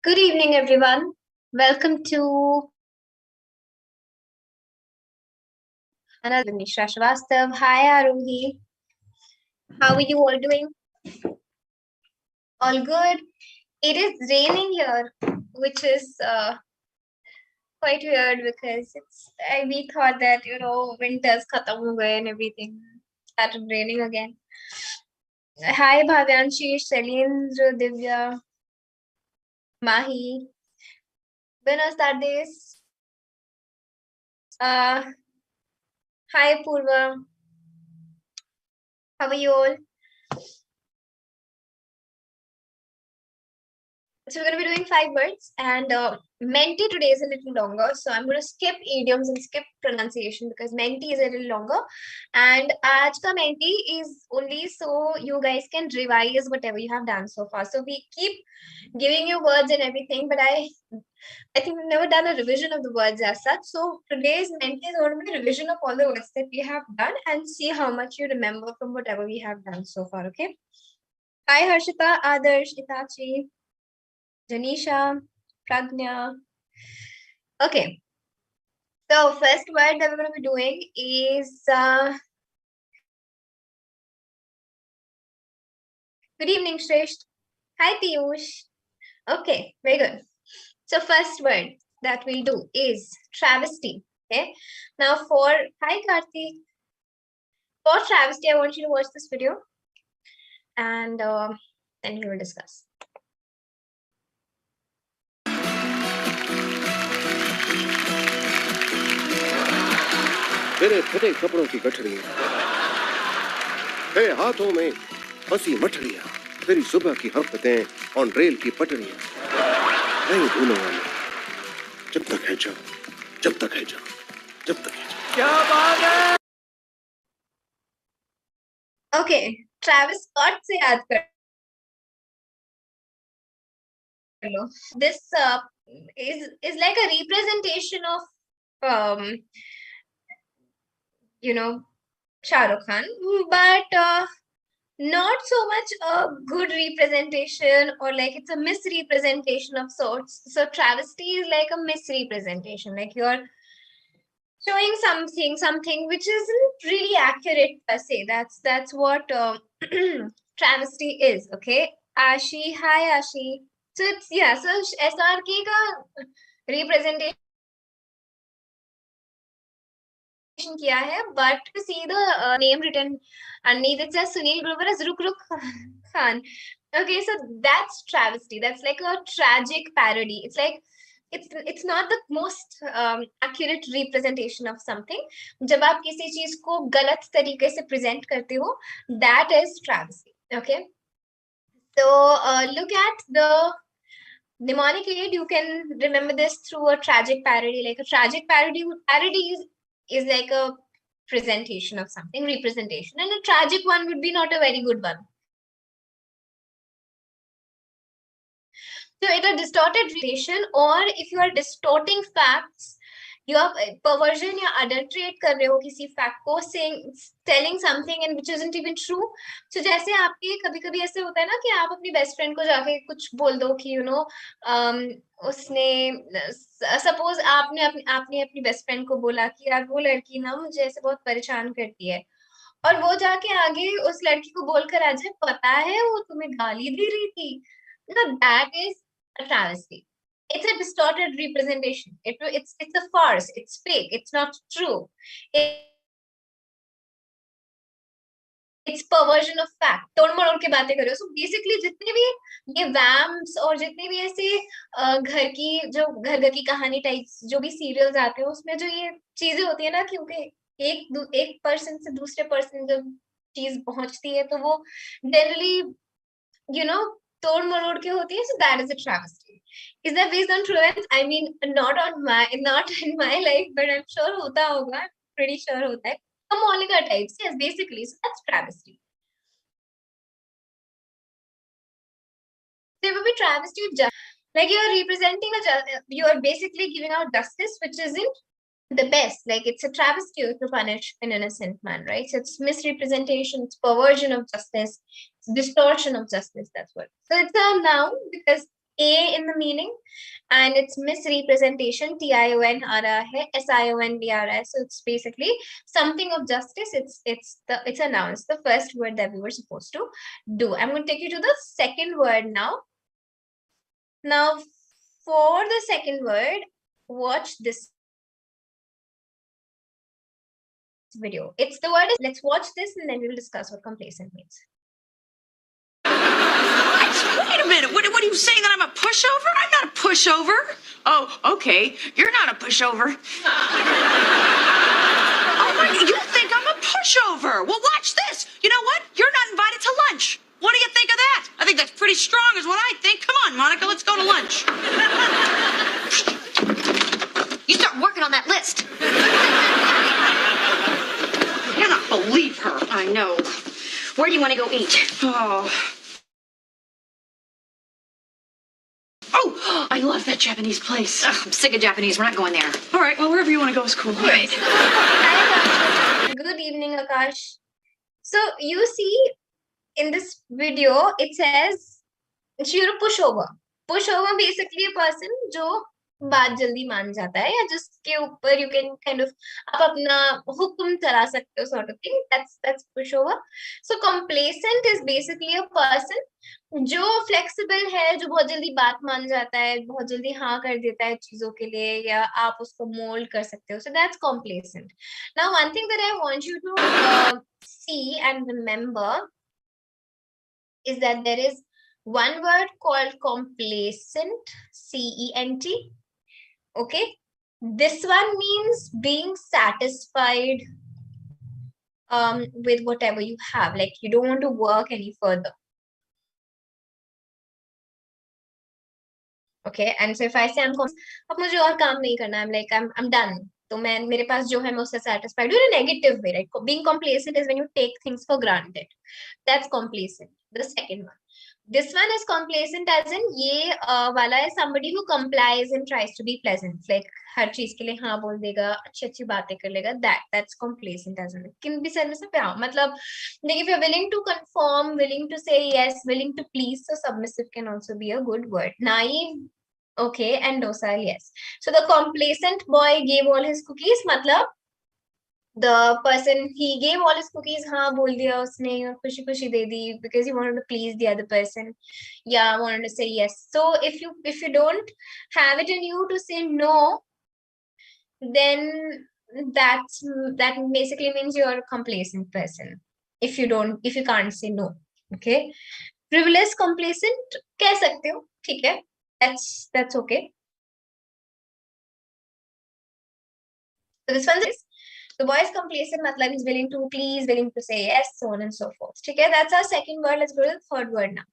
Good evening, everyone. Welcome to another Srivastava. Hi, Aruhi. How are you all doing? All good. It is raining here, which is quite weird because we thought that winter's khatam ho gaye and everything started raining again. Hi, Bhavyanshi, Shalindra, Divya, Mahi. Buenas tardes. Hi, Purva. How are you all? So we're going to be doing 5 words, and Menti today is a little longer. So I'm going to skip idioms and skip pronunciation because Menti is a little longer. And aaj ka Menti is only so you guys can revise whatever you have done so far. So we keep giving you words and everything, but I think we've never done a revision of the words as such. So today's Menti is going to be a revision of all the words that we have done and see how much you remember from whatever we have done so far. Okay. Hi, Harshita, Adarsh, Itachi, Janisha, Pragnya. Okay. So first word that we're going to be doing is good evening, Shreya. Hi, Piyush. Okay, very good. So first word that we'll do is travesty. Okay. Now for hi, Karthi. For travesty, I want you to watch this video, and then we will discuss. तेरे फटे कपड़ों की गठरियां, तेरे हाथों में फंसी मठलियां, तेरी सुबह की हरकतें ऑन रेल की पटरियां, नहीं भूलूंगा मैं जब तक है जाओ, जब तक है जाओ, जब तक है जाओ। क्या बात है? Okay, Travis Scott से याद कर लो. This is like a representation of Shah Rukh Khan, but not so much a good representation, or like it's a misrepresentation of sorts. So travesty is like a misrepresentation, like you're showing something which isn't really accurate per se. That's what travesty is. Okay, Ashi, hi Ashi. So it's so SRK ka representation किया है, but to see the name written underneath, it says Sunil Grover as Ruk Khan. Okay, so that's travesty. That's like a tragic parody. It's like it's not the most accurate representation of something. जब आप किसी चीज को गलत तरीके से present करते हो, that is travesty. Okay, so look at the mnemonic aid. You can remember this through a tragic parody. Like a tragic parody is like a presentation of something, representation, and a tragic one would be not a very good one. So it's a distorted representation, or if you are distorting facts, you are perversion या adulterate कर रहे हो किसी fact को, saying telling something and which isn't even true. So जैसे आपके कभी-कभी ऐसे होता है ना कि आप अपनी best friend को जाके कुछ बोल दो कि उसने suppose आपने अपनी best friend को बोला कि यार वो लड़की ना मुझे ऐसे बहुत परेशान करती है, और वो जाके आगे उस लड़की को बोलकर आ जाए पता है वो तुम्हें गाली दे रही थी. Now that is a travesty. It's a distorted representation. It's a farce. It's fake. It's not true. It's perversion of fact. तोड़ मरोड़ के बातें कर रहे हो. So basically जितने भी ये vamps और जितने भी ऐसे घर की कहानी टाइप्स जो भी सीरियल्स आते हैं उसमें जो ये चीजें होती है ना, क्योंकि एक पर्सन से दूसरे पर्सन जब चीज पहुंचती है तो वो जनरली तोड़ मरोड़ के होती है. So that is a travesty. Is that based on true events? I mean, not in my life, but I'm sure होता होगा. I'm pretty sure होता है. Molika types, yes, basically. So that's travesty. There will be travesty of justice. Like you're representing you're basically giving out justice, which isn't the best. Like it's a travesty to punish an innocent man, right? So it's misrepresentation, it's perversion of justice, it's distortion of justice. That's what. So it's a noun because A in the meaning, and it's misrepresentation. TION आ रहा है, SION भी आ रहा है. So it's basically something of justice. It's a noun. It's the first word that we were supposed to do. I'm going to take you to the second word now. Now, for the second word, watch this video. It's the word. Let's watch this and then we will discuss what complacent means. Wait a minute. What are you saying, that I'm a pushover? I'm not a pushover. Oh, okay. You're not a pushover. Oh, my, you think I'm a pushover? Well, watch this. You know what? You're not invited to lunch. What do you think of that? I think that's pretty strong is what I think. Come on, Monica, let's go to lunch. You start working on that list. You cannot believe her. I know. Where do you want to go eat? Oh, I love that Japanese place. Ugh, I'm sick of Japanese. We're not going there. All right, well, wherever you want to go is cool. All right. Good evening, Akash. So you see in this video, it says you're a pushover. Pushover basically a person जो बात जल्दी मान जाता है या जिसके ऊपर you can kind of आप अपना हुक्म चला सकते हो sort of thing. That's pushover. So complacent is basically a person जो flexible है, जो बहुत जल्दी बात मान जाता है, बहुत जल्दी हाँ कर देता है चीजों के लिए या आप उसको mold कर सकते हो. So that's complacent. Now one thing that I want you to see and remember is that there is one word called complacent, CENT. Okay, this one means being satisfied with whatever you have, like you don't want to work any further. Okay, and so if I say अब मुझे और काम नहीं करना, I'm like I'm done. तो मैं मेरे पास जो है मैं उससे satisfied in a negative way, right? Being complacent is when you take things for granted. That's complacent. The second one. This one is complacent as in ये वाला है somebody who complies and tries to be pleasant, like हर चीज के लिए हाँ बोल देगा, अच्छी बातें कर लेगा. That's complacent as in किन भी सर्विस पे हाँ, मतलब like if you're willing to conform, willing to say yes, willing to please, so submissive can also be a good word. Naive, okay, and docile, yes. So the complacent boy gave all his cookies, मतलब the person, he gave all his cookies, हाँ बोल दिया उसने और खुशी खुशी दे दी because he wanted to please the other person. Yeah, wanted to say yes. So if you don't have it in you to say no, then that basically means you're a complacent person. If you can't say no. Okay. Frivolous, complacent कह सकते हो, ठीक है. That's okay. So this one is the boy is complacent, matlab he's willing to please, willing to say yes, so on and so forth. Okay, that's our second word. Let's go to the third word now.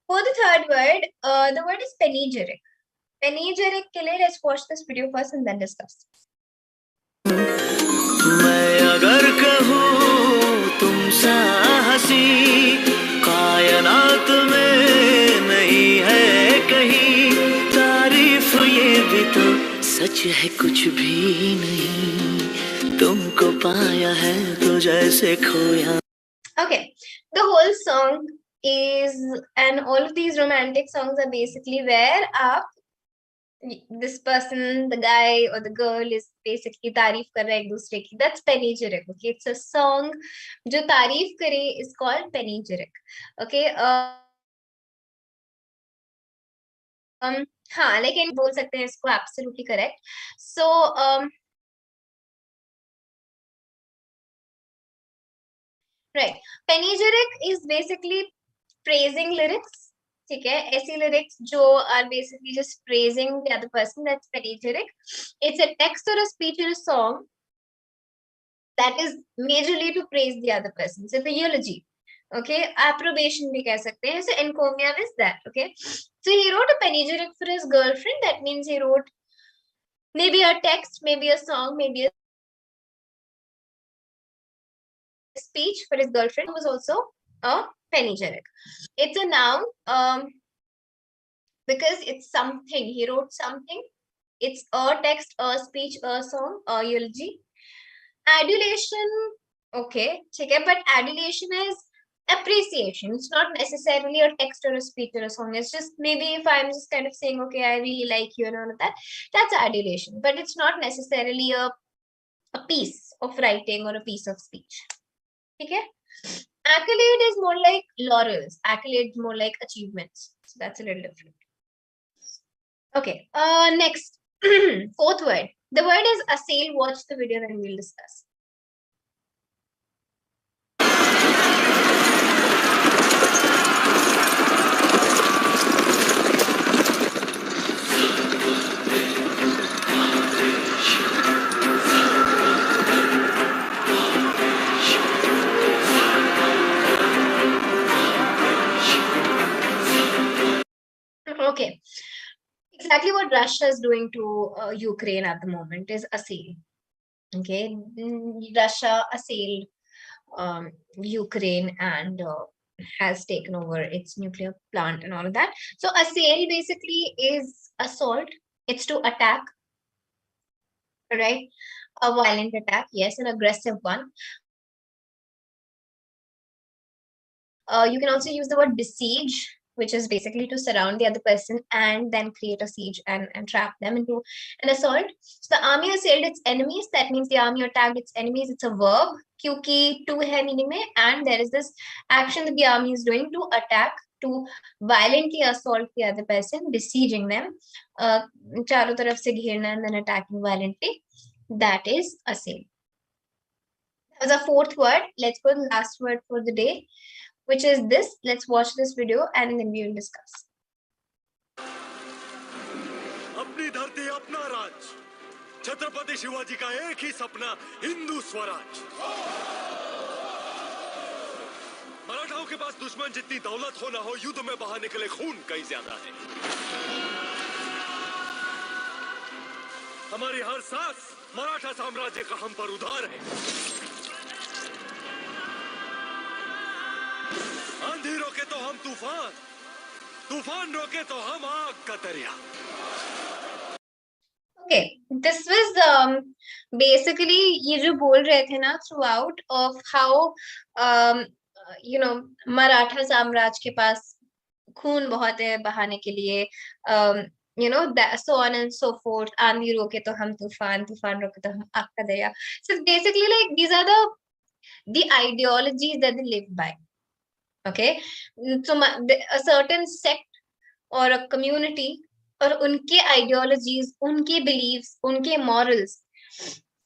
For the third word, the word is panegyric. Panegyric ke liye, let's watch this video first and then discuss. मैं अगर कहूँ तुम सा हंसी कायनात में नहीं है कहीं, तारीफ ये भी तो सच है कुछ भी नहीं, तुमको पाया है तो जैसे खोया. Okay, the whole song is, and all of these romantic songs are basically where this person, the guy or the girl, is basically तारीफ कर रहा है एक दूसरे की. That's panegyric. Okay, it's a song जो तारीफ करे is called panegyric. Okay, हाँ, लेकिन बोल सकते हैं इसको absolutely correct. So right, panegyric is basically praising lyrics. ठीक है, ऐसी lyrics जो are basically just praising the other person, that's panegyric. It's a text or a speech or a song that is majorly to praise the other person. So the eulogy. Okay, approbation भी कह सकते हैं. So encomium is that. Okay, so he wrote a panegyric for his girlfriend. That means he wrote maybe a text, maybe a song, maybe a speech for his girlfriend. It was also a panegyric. It's a noun because it's something. He wrote something. It's a text, a speech, a song, a eulogy. Adulation, okay, ठीक है, but adulation is appreciation. It's not necessarily a text or a speech or a song. It's just maybe if I'm just kind of saying, okay, I really like you and all of that, that's adulation. But it's not necessarily a piece of writing or a piece of speech. Okay? Accolade is more like laurels. Accolade is more like achievements. So that's a little different. Okay. Next, fourth word. The word is assail. Watch the video, then we'll discuss. Okay. Exactly what Russia is doing to Ukraine at the moment is assail. Okay. Russia assailed Ukraine and has taken over its nuclear plant and all of that. So assail basically is assault. It's to attack, right? A violent attack, yes, an aggressive one. You can also use the word besiege, which is basically to surround the other person and then create a siege and trap them into an assault. So the army assailed its enemies. That means the army attacked its enemies. It's a verb. Kyuki to hai meaning mein, and there is this action that the army is doing to attack, to violently assault the other person, besieging them. Charo taraf se ghirna and then attacking violently. That is assail. That was a fourth word. Let's go to the last word for the day, which is this. Let's watch this video and then we will discuss. अपनी धरती अपना राज, छत्रपति शिवाजी का एक ही सपना, हिंदू स्वराज। मराठाओं के पास दुश्मन जितनी दौलत हो ना हो, युद्ध में बहा निकले खून कहीं ज्यादा है। हमारी हर सांस मराठा साम्राज्य का हम पर उधार है। आंधी रोके तो हम तूफान, तूफान रोके तो हम आग का दरिया। Okay, this was basically ये जो बोल रहे थे ना throughout of how मराठा साम्राज्य के पास खून बहुत है बहाने के लिए, that, so on and so forth. आंधी रोके तो हम तूफान, तूफान रोके तो हम आग का दरिया. So basically, like, these are the ideologies that they live by. Okay, so a certain sect or a community और उनके ideologies, उनके beliefs, उनके morals,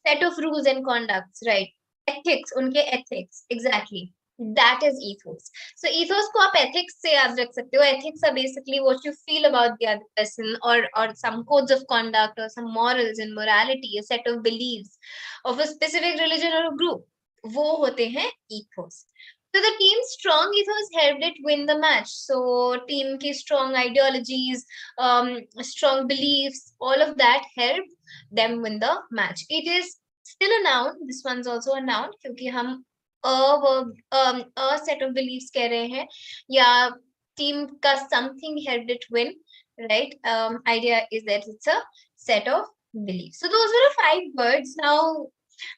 set of rules and conducts, right? Ethics, उनके ethics, exactly. That is ethos. So ethos को आप ethics से याद रख सकते हो. Ethics are basically what you feel about the other person, or some codes of conduct, or some morals and morality, a set of beliefs of a specific religion or a group. वो होते हैं ethos. So the team's strong ethos helped it win the match. So team की strong ideologies, strong beliefs, all of that helped them win the match. It is still a noun. This one's also a noun क्योंकि हम a set of beliefs कह रहे हैं या team का something helped it win, right? Idea is that it's a set of beliefs. So those were the 5 words. Now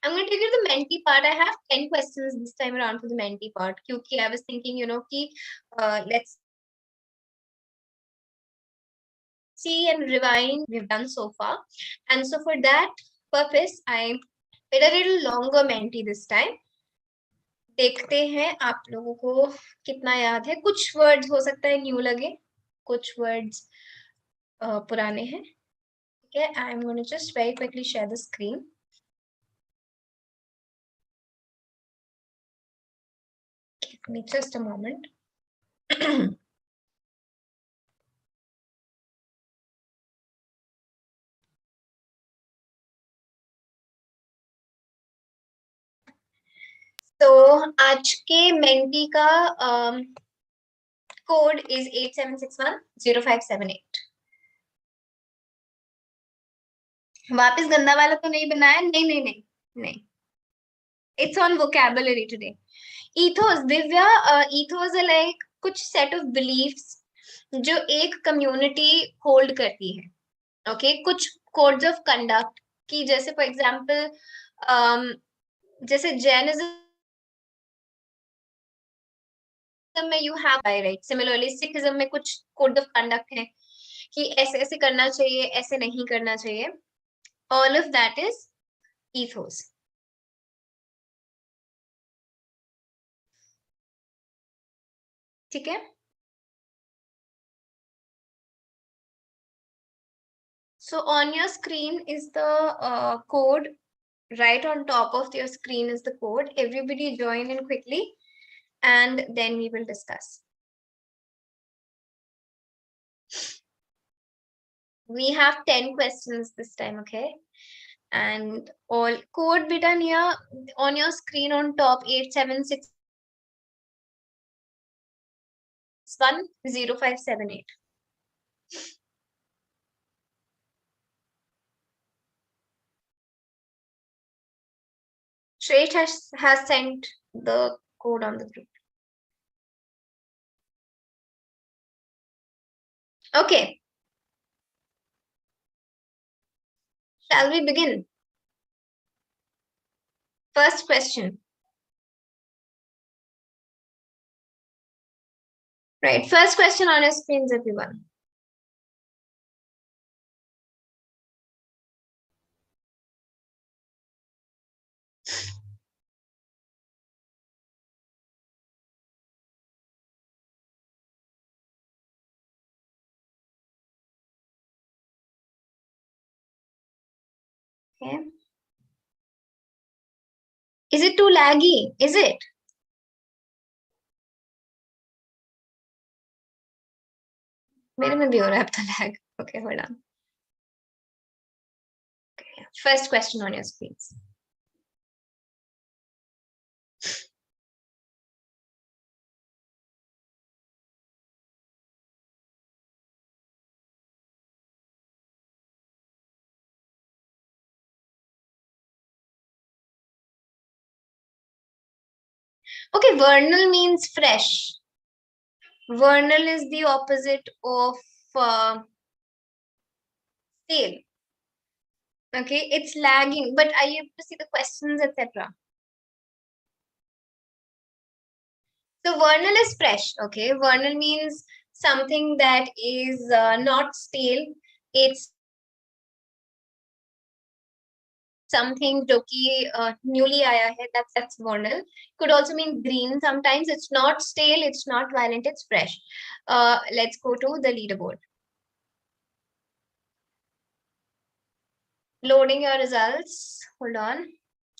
I'm going to take you to the Menti part. I have 10 questions this time around for the Menti part. Because I was thinking, let's see and rewind we've done so far. And so for that purpose, I made a little longer Menti this time. देखते हैं आप लोगों को कितना याद है. कुछ words हो सकता है new लगे, कुछ words पुराने हैं. Okay, I'm going to just very quickly share the screen. Give me just a moment. So आज के मेंटी का कोड is 87610578. वापस गंदा वाला तो नहीं बनाया? नहीं. It's on vocabulary today. Ethos, Divya, ethos are like कुछ set of beliefs जो एक community hold करती है. Okay, कुछ codes of conduct की जैसे for example, जैसे Jainism में you have by right. Similarly, Sikhism में कुछ code of conduct है कि ऐसे ऐसे करना चाहिए, ऐसे नहीं करना चाहिए. All of that is ethos. ठीक है? So on your screen is the code. Right on top of your screen is the code. Everybody join in quickly and then we will discuss. We have 10 questions this time, okay? And all code button here on your screen on top 87610578. Shreya has sent the code on the group. Okay. Shall we begin? First question. Right, first question on your screens, everyone. Okay. Is it too laggy? Is it? मेरे में भी हो रहा है अब तो lag. Okay, hold on. Okay. First question on your screens. Okay, vernal means fresh. Vernal is the opposite of stale. Okay, it's lagging, but I have to see the questions, etc. So vernal is fresh. Okay, vernal means something that is not stale. It's something जो कि newly आया है. That's vernal. Could also mean green. Sometimes it's not stale. It's not violent. It's fresh. Let's go to the leaderboard. Loading your results. Hold on.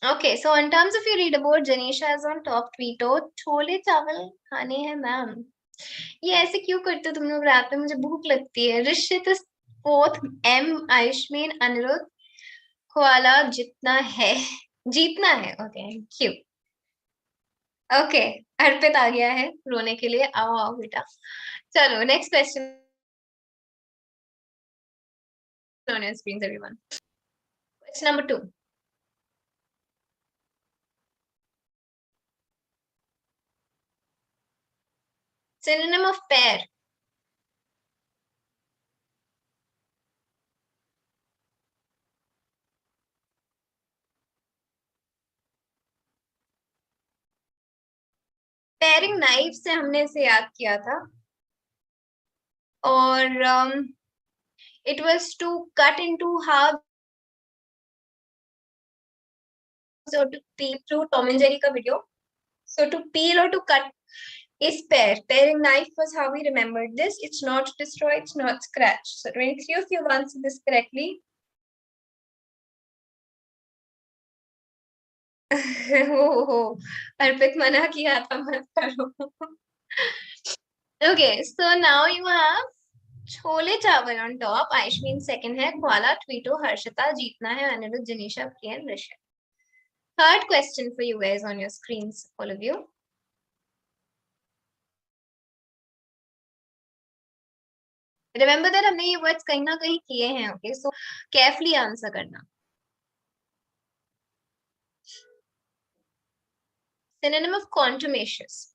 Okay, so in terms of your leaderboard, Janisha is on top. Tweeto, chole चावल खाने हैं ma'am. ये ऐसे क्यों करते हो तुम लोग रात में? मुझे भूख लगती है. Rishit is fourth. M आयुष्मीन Anirudh ख्वाला जितना है जीतना है. Okay, cute. Okay, अर्पित आ गया है रोने के लिए. आओ आओ बेटा. चलो next question on your screens, everyone. Question number 2. Synonym of pair. Pairing knife से हमने इसे याद किया था. और it was to cut into halves or to peel through Tom and Jerry का video. So to peel or to cut is pair. Pairing knife was how we remembered this. It's not destroy, it's not scratch. So 23 of you have answered this correctly. Oh, Arpit मना किया था मत करो. Okay, so now you have chole चावल on top. Aishmin second है. Kwala, Tweeto, Harshita, जीतना है. Anirudh, Janisha, Priyan, Rishabh. Third question for you guys on your screens, all of you. Remember that हमने ये words कहीं ना कहीं किए हैं. Okay, so carefully answer करना. Synonym of contumacious.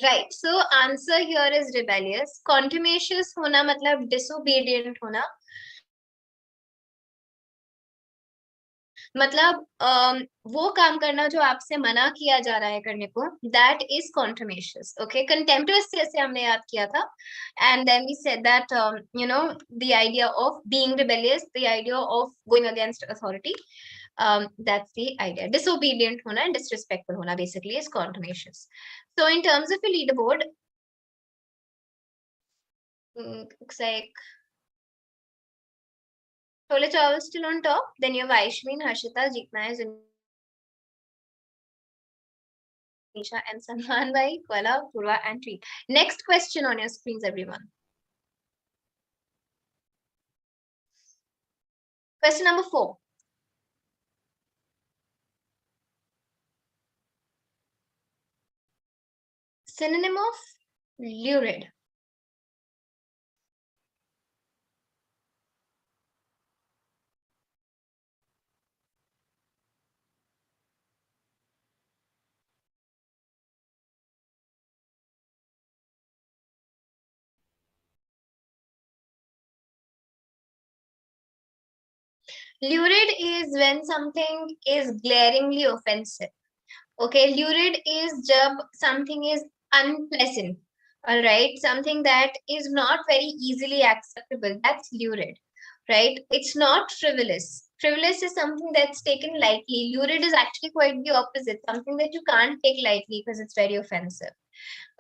Right. So answer here is rebellious. Contumacious होना मतलब disobedient होना. मतलब वो काम करना जो आपसे मना किया जा रहा है करने को, that is contumacious. Okay, contemptuous से हमने याद किया था, and then we said that you know, the idea of being rebellious, the idea of going against authority, that's the idea. Disobedient होना and disrespectful होना basically is contumacious. So in terms of a leaderboard, looks like Chole Chawal still on top. Then you have Aishmin, Harshita, Jeetna, Nisha, and Salman Bhai, Kuala, Purva, and Tree. Next question on your screens, everyone. Question number 4. Synonym of lurid. Lurid is when something is glaringly offensive. Okay, lurid is jab something is unpleasant. All right, something that is not very easily acceptable. That's lurid, right? It's not frivolous. Frivolous is something that's taken lightly. Lurid is actually quite the opposite, something that you can't take lightly because it's very offensive.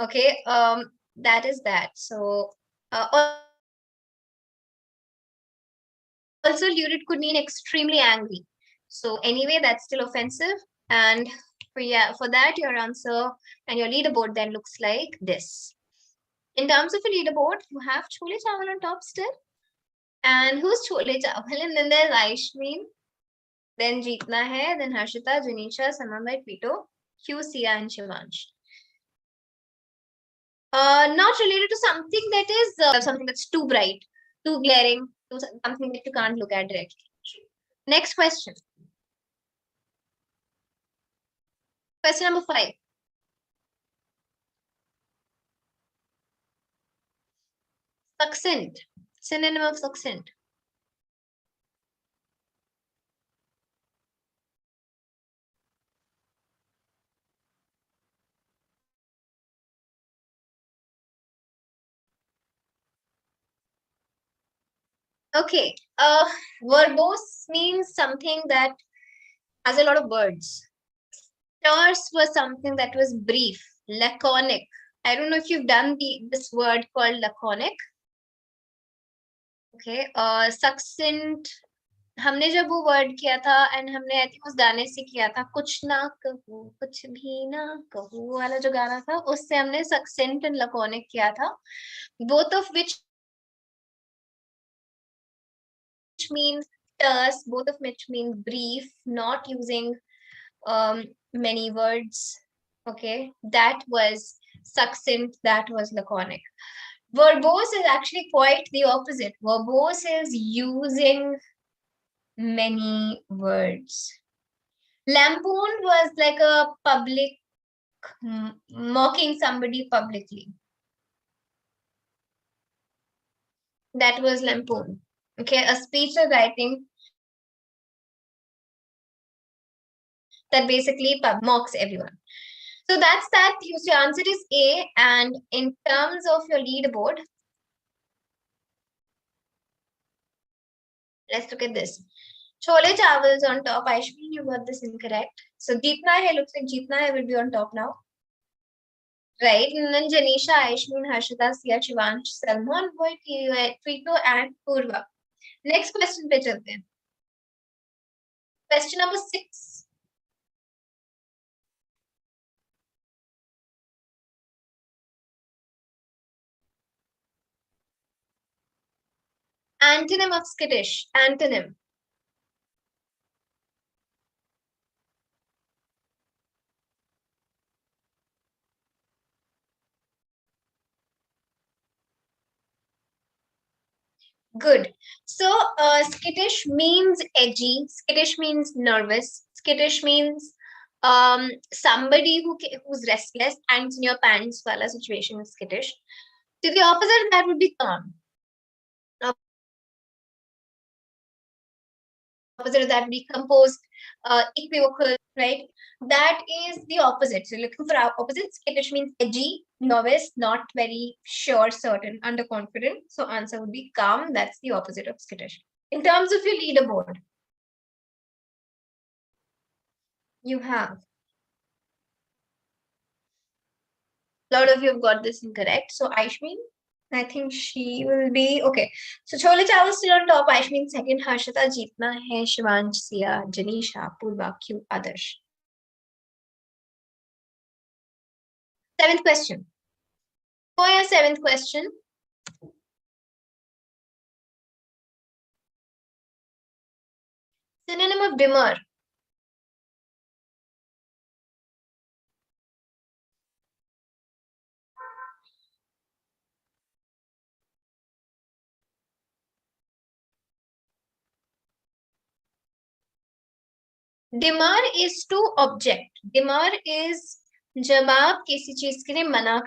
Okay, that is that. So, also lurid could mean extremely angry. So anyway, that's still offensive. And for that, your answer and your leaderboard then looks like this. In terms of a leaderboard, you have Chole Chawal on top still. And who's Chole Chawal? And then there's Aishmin, then Jeetna hai, then Harshita, Janisha, Samamai, Pito, Q, Sia, and Shivansh. Not related to something that is something that's too bright, too glaring, to something that you can't look at directly. Next question. Question number 5. Succinct. Synonym of succinct. Okay. Verbose means something that has a lot of words. Terse was something that was brief, laconic. I don't know if you've done this word called laconic. Okay. Succinct. हमने जब वो word किया था and हमने I think उस गाने से किया था, कुछ ना कहूँ कुछ भी ना कहूँ वाला जो गाना था, उससे हमने सक्सेंट एंड लकोनिक किया था, both of which mean terse, both of which mean brief, not using many words. Okay, that was succinct, that was laconic. Verbose is actually quite the opposite. Verbose is using many words. Lampoon was like a public mocking somebody publicly. That was lampoon. Okay, a speech or writing that basically mocks everyone. So that's that. Your answer is A. And in terms of your leaderboard, let's look at this. Chole Chawal is on top. Aishmin, you got this incorrect. So Jeetna hai, looks like Jeetna hai will be on top now. Right. And then Janisha, Aishmin, Harshita, Sia, Shivansh, Salman, Boy, Trito, and Purva. Next question पे चलते हैं. Question number 6. Antonym of skittish. Antonym. Good. So skittish means edgy. Skittish means nervous. Skittish means Somebody who's restless and in your pants wala situation is skittish. To the opposite, that would be calm. Opposite of that would be composed, equivocal, right? That is the opposite. So looking for our opposites, skittish means edgy, novice, not very sure, certain, underconfident. So answer would be calm. That's the opposite of skittish. In terms of your leaderboard, you have a lot of you have got this incorrect. So Aishmin, I think she will be okay. So Chole Chawal still on top. Aishmin second. Harshita jeetna hai. Shivansh, Sia, Janisha, Purva, Q, Adarsh. Seventh question. For your seventh question, synonym of dimmer. Dimmer is to object. Dimmer is जब आप किसी चीज के लिए मना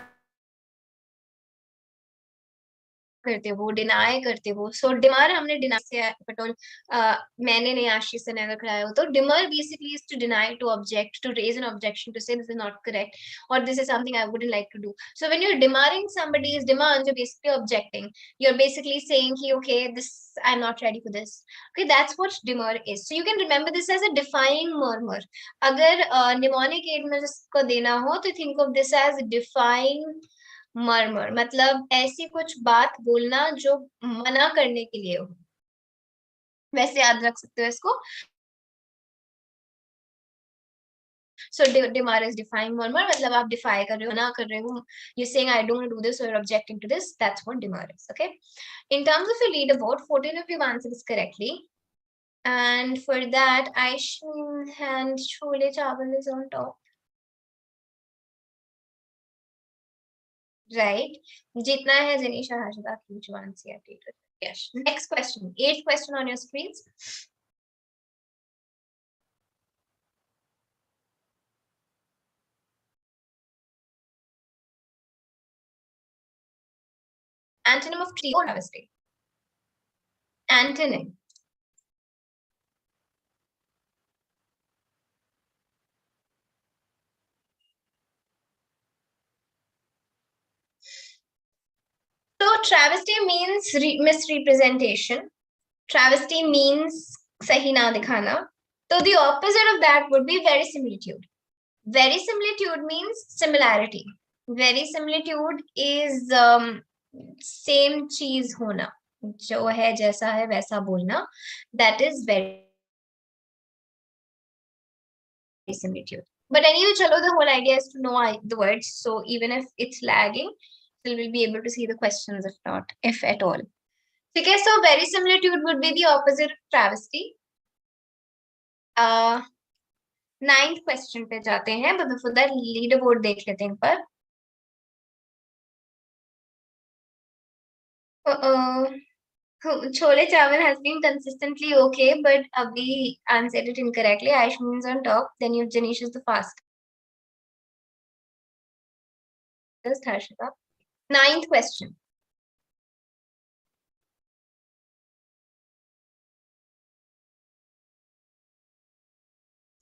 करते हो, deny करते हो. सो डिमर हमने डिनाई से पटोल मैंने नहीं आशीष से नहीं कराया हो. तो demurrer basically is to deny, to object, to raise an objection, to say this is not correct or this is something I wouldn't like to do. So when you're demurring somebody's demands, you're basically objecting. You're basically saying, okay, this I'm not ready for this. Okay, that's what demur is. So you can remember this as a defying murmur. अगर mnemonic aid में जिसको देना हो तो think of this as defying murmur. मतलब ऐसी कुछ बात बोलना जो मना करने के लिए हो. वैसे याद रख सकते हो इसको. So demur is defying murmur. मतलब आप defy कर रहे हो, मना कर रहे हो. You're saying I don't want to do this, or you're objecting to this. That's what demur is. Okay. In terms of your leaderboard, 14 of you answered this correctly. And for that, Aishmin and Chole Chawal is on top. Right. Jitna hai Janisha, Harshita, Q1, CR. Yes. Next question. 8th question on your screens. Antonym of travesty. Antonym. So travesty means misrepresentation. Travesty means sahi na dikhana. So the opposite of that would be verisimilitude. Verisimilitude means similarity. Verisimilitude is same cheez hona. जो है जैसा है वैसा बोलना. That is verisimilitude. But anyway, chalo, the whole idea is to know the words. So even if it's lagging, still we'll be able to see the questions, if at all. Okay, so verisimilitude would be the opposite of travesty. 9th question पे जाते हैं, but before that leaderboard देख लेते हैं एक बार. Chole Chawal has been consistently okay, but Abhi answered it incorrectly. Aishmin's on top, then you have Janish is the fastest. Harshita. 9th question.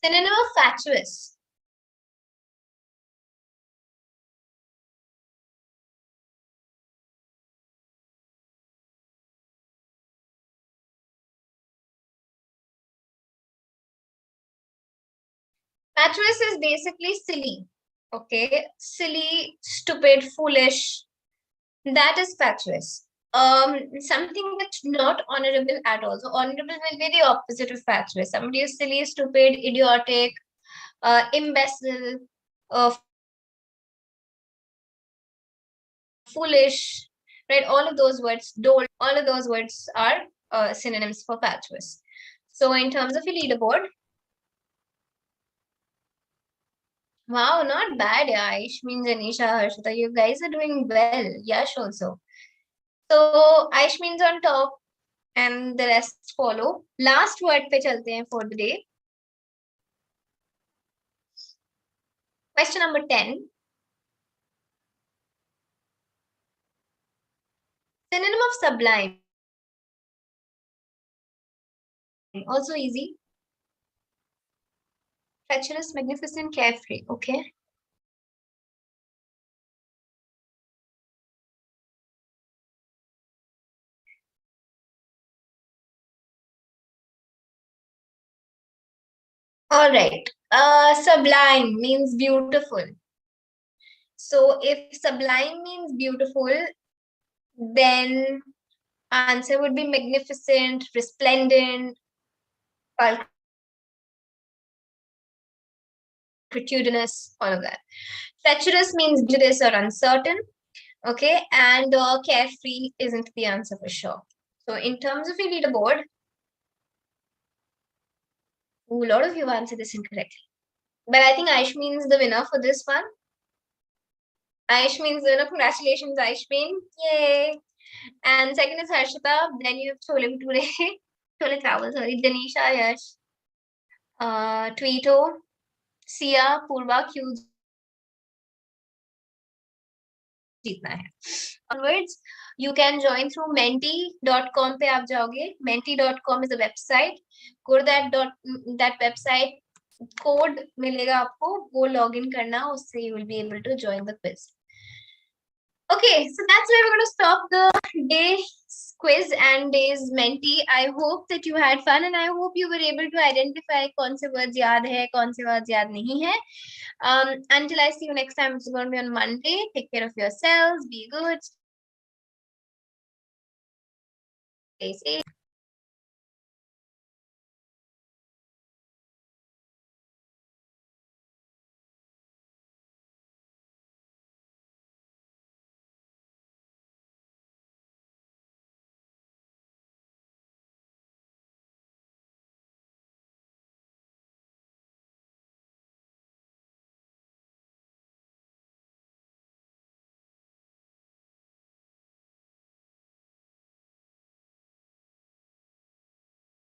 Synonym of fatuous. Fatuous is basically silly. Okay, silly, stupid, foolish. That is fatuous. Something that's not honorable at all. So honorable will be the opposite of fatuous. Somebody is silly, stupid, idiotic, imbecile, foolish, right? All of those words, all of those words are synonyms for fatuous. So in terms of your leaderboard, wow, not bad, Aish, means Anisha, Harshita. You guys are doing well. Yash also. So Aish means on top and the rest follow. Last word पे चलते हैं for the day. Question number 10. Synonym of sublime. Also easy. Treacherous, magnificent, carefree. Okay. All right. Sublime means beautiful. So if sublime means beautiful, then answer would be magnificent, resplendent, pulchritudinous, all of that. Treacherous means dangerous or uncertain. Okay, and carefree isn't the answer for sure. So in terms of your leaderboard, a lot of you answered this incorrectly. But I think Aishmeen is the winner for this one. Aishmeen is the winner. Congratulations, Aishmeen. Yay. And second is Harshita. Then you have Chole Bhature, Chole Travel, sorry. Janisha, Yash, Tweeto, Sia, Purva, Q. जीतना है. Onwards, you can join through menti.com पे आप जाओगे. Menti.com is a website. Go to that website. Code मिलेगा आपको. वो login करना. उससे you will be able to join the quiz. Okay, so that's where we're going to stop the day's quiz and day's menti. I hope that you had fun and I hope you were able to identify कौन से words याद है, कौन से words याद नहीं है. Until I see you next time, it's going to be on Monday. Take care of yourselves. Be good. Stay safe.